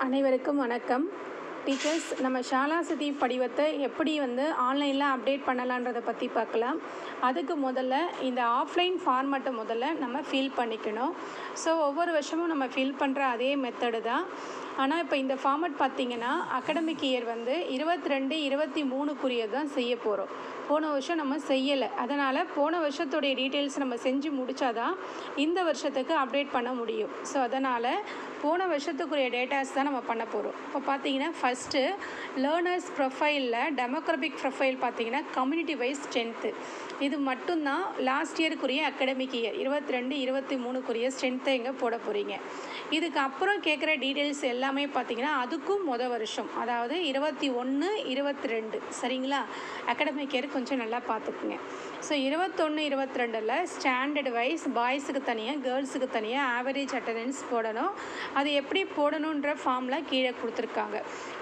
அனைவருக்கும் வணக்கம். டீச்சர்ஸ், நம்ம ஷாலா சித்தி படிவத்தை எப்படி ஆன்லைனில் அப்டேட் பண்ணலான்றதை பற்றி பார்க்கலாம். அதுக்கு முதல்ல இந்த ஆஃப்லைன் ஃபார்மேட்டை முதல்ல நம்ம ஃபில் பண்ணிக்கணும். ஸோ ஒவ்வொரு வருஷமும் நம்ம ஃபில் பண்ணுற அதே மெத்தடு தான். ஆனால் இப்போ இந்த ஃபார்மேட் பார்த்திங்கன்னா அகடமிக் இயர் 22-23 தான் செய்ய போகிறோம். போன வருஷம் நம்ம செய்யலை. அதனால் போன வருஷத்துடைய டீட்டெயில்ஸ் நம்ம செஞ்சு முடித்தாதான் இந்த வருஷத்துக்கு அப்டேட் பண்ண முடியும். ஸோ அதனால் போன வருஷத்துக்குரிய டேட்டாஸ் தான் நம்ம பண்ண போகிறோம். இப்போ பார்த்தீங்கன்னா ஃபஸ்ட்டு லேர்னர்ஸ் ப்ரொஃபைலில் டெமோக்ராபிக் ப்ரொஃபைல் பார்த்திங்கன்னா கம்யூனிட்டி வைஸ் ஸ்ட்ரென்த்து இது மட்டும்தான் லாஸ்ட் இயருக்குரிய அகடமிக் இயர் 22-23 ஸ்ட்ரென்த்தை எங்கே போட போகிறீங்க. இதுக்கு அப்புறம் கேட்குற டீட்டெயில்ஸ் எல்லாமே பார்த்திங்கன்னா அதுக்கும் வருஷம், அதாவது 21-22 சரிங்களா. அகடமிக் இயர் கொஞ்சம் நல்லா பார்த்துக்குங்க. ஸோ 21-22 ஸ்டாண்டர்ட் வைஸ் பாய்ஸுக்கு தனியாக கேர்ள்ஸுக்கு தனியாக ஆவரேஜ் அட்டண்டன்ஸ் போடணும். அது எப்படி போடணுன்ற ஃபார்மில் கீழே கொடுத்துருக்காங்க.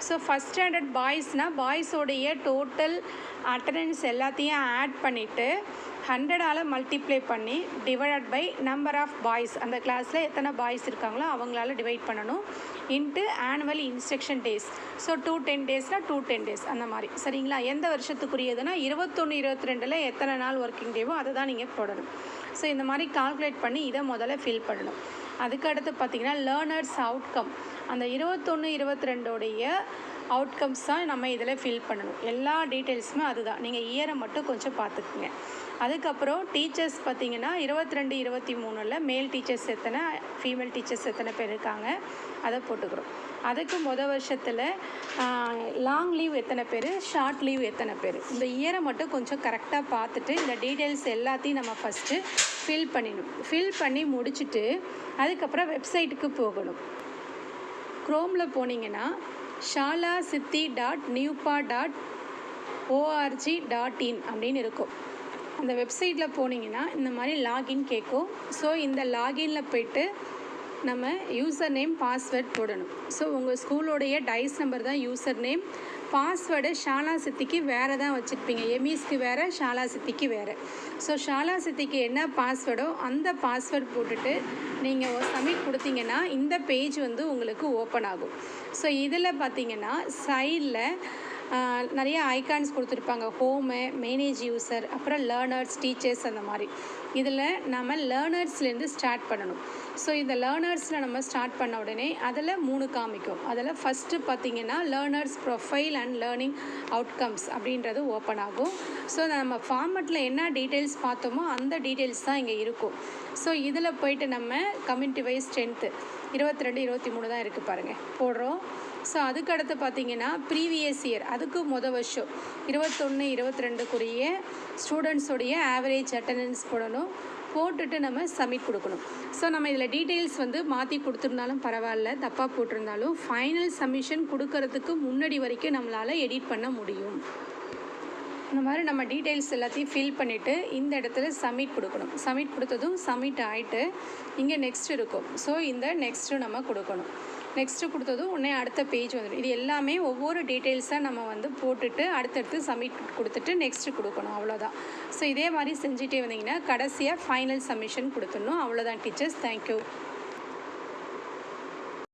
ஸோ ஃபஸ்ட் ஸ்டாண்டர்ட் பாய்ஸ்னால் பாய்ஸோடைய டோட்டல் அட்டண்டன்ஸ் எல்லாத்தையும் ஆட் பண்ணிவிட்டு 100ஆல் மல்டிப்ளை பண்ணி divide by number of boys, அந்த கிளாஸில் எத்தனை பாய்ஸ் இருக்காங்களோ அவங்களால டிவைட் பண்ணணும், into annual instruction days. So 10 டேஸ்னால் 10 டேஸ் அந்த மாதிரி சரிங்களா. எந்த வருஷத்துக்குரியதுன்னா 21-22 எத்தனை நாள் ஒர்க்கிங் டேவோ அதை தான் நீங்கள் போடணும். ஸோ இந்த மாதிரி கால்குலேட் பண்ணி இதை முதல்ல ஃபில் பண்ணணும். அதுக்கடுத்து பார்த்திங்கன்னா லேர்னர்ஸ் அவுட்கம், அந்த 21-22 அவுட்கம்ஸ் தான் நம்ம இதில் ஃபில் பண்ணணும். எல்லா டீட்டெயில்ஸுமே அதுதான். நீங்கள் இயரை மட்டும் கொஞ்சம் பார்த்துக்குங்க. அதுக்கப்புறம் டீச்சர்ஸ் பார்த்திங்கன்னா 22-23 மேல் டீச்சர்ஸ் எத்தனை, ஃபீமேல் டீச்சர்ஸ் எத்தனை பேர் இருக்காங்க அதை போட்டுக்கிறோம். அதுக்கு வருஷத்தில் லாங் லீவ் எத்தனை பேர், ஷார்ட் லீவ் எத்தனை பேர், இந்த இயரை மட்டும் கொஞ்சம் கரெக்டாக பார்த்துட்டு இந்த டீட்டெயில்ஸ் எல்லாத்தையும் நம்ம ஃபஸ்ட்டு ஃபில் பண்ணிடணும். ஃபில் பண்ணி முடிச்சுட்டு அதுக்கப்புறம் வெப்சைட்டுக்கு போகணும். க்ரோமில் போனீங்கன்னா shalasiddhi.newpa.org.in அப்படின்னு இருக்கும். அந்த வெப்சைட்டில் போனீங்கன்னா இந்த மாதிரி லாகின் கேட்கும். ஸோ இந்த லாகினில் போய்ட்டு நம்ம யூசர் நேம் பாஸ்வேர்ட் போடணும். ஸோ உங்கள் ஸ்கூலோடைய டைஸ் நம்பர் தான் யூசர் நேம். பாஸ்வேர்டு ஷாலா சித்திக்கு வேறு தான் வச்சுருப்பீங்க. எம்இஸ்க்கு வேறு, ஷாலா சித்திக்கு வேறு. ஸோ ஷாலா சித்திக்கு என்ன பாஸ்வேர்டோ அந்த பாஸ்வேர்ட் போட்டுட்டு நீங்கள் சப்மிட் கொடுத்தீங்கன்னா இந்த பேஜ் உங்களுக்கு ஓப்பன் ஆகும். ஸோ இதில் பார்த்தீங்கன்னா சைடில் நிறைய ஐகான்ஸ் கொடுத்துருப்பாங்க. ஹோமு, மேனேஜ் யூசர், அப்புறம் லேர்னர்ஸ், டீச்சர்ஸ் அந்த மாதிரி. இதில் நம்ம லேர்னர்ஸ்லேருந்து ஸ்டார்ட் பண்ணணும். ஸோ இந்த லேர்னர்ஸில் நம்ம ஸ்டார்ட் பண்ண உடனே அதில் 3 காமிக்கும். அதில் ஃபஸ்ட்டு பார்த்திங்கன்னா learners profile and learning outcomes அப்படின்றது ஓப்பன் ஆகும். ஸோ நம்ம ஃபார்மேட்டில் என்ன டீட்டெயில்ஸ் பார்த்தோமோ அந்த டீட்டெயில்ஸ் தான் இங்கே இருக்கும். ஸோ இதில் போய்ட்டு நம்ம கம்யூனிட்டி வைஸ் ஸ்ட்ரென்த்து 22-23 தான் இருக்குது பாருங்கள், போடுறோம். ஸோ அதுக்கடுத்து பார்த்திங்கன்னா ப்ரீவியஸ் இயர், அதுக்கு வருஷம் 21-22 ஸ்டூடெண்ட்ஸோடைய ஆவரேஜ் அட்டண்டன்ஸ் போடணும். போட்டுட்டு நம்ம சப்மிட் கொடுக்கணும். ஸோ நம்ம இதில் டீட்டெயில்ஸ் மாற்றி கொடுத்துருந்தாலும் பரவாயில்ல, தப்பாக போட்டிருந்தாலும் ஃபைனல் சப்மிஷன் கொடுக்கறதுக்கு முன்னாடி வரைக்கும் நம்மளால் எடிட் பண்ண முடியும். இந்த மாதிரி நம்ம டீட்டெயில்ஸ் எல்லாத்தையும் ஃபில் பண்ணிவிட்டு இந்த இடத்துல சப்மிட் கொடுக்கணும். சப்மிட் கொடுத்ததும் சப்மிட் ஆகிட்டு இங்கே நெக்ஸ்ட் இருக்கும். ஸோ இந்த நெக்ஸ்ட்டு நம்ம கொடுக்கணும். நெக்ஸ்ட்டு கொடுத்ததும் உடனே அடுத்த பேஜ் வந்துடும். இது எல்லாமே ஒவ்வொரு டீட்டெயில்ஸாக நம்ம போட்டுட்டு அடுத்தடுத்து சப்மிட் கொடுத்துட்டு நெக்ஸ்ட்டு கொடுக்கணும். அவ்வளோதான். ஸோ இதே மாதிரி செஞ்சுட்டே வந்தீங்கன்னா கடைசியாக ஃபைனல் சப்மிஷன் கொடுத்துடணும். அவ்வளோதான் டீச்சர்ஸ். தேங்க்யூ.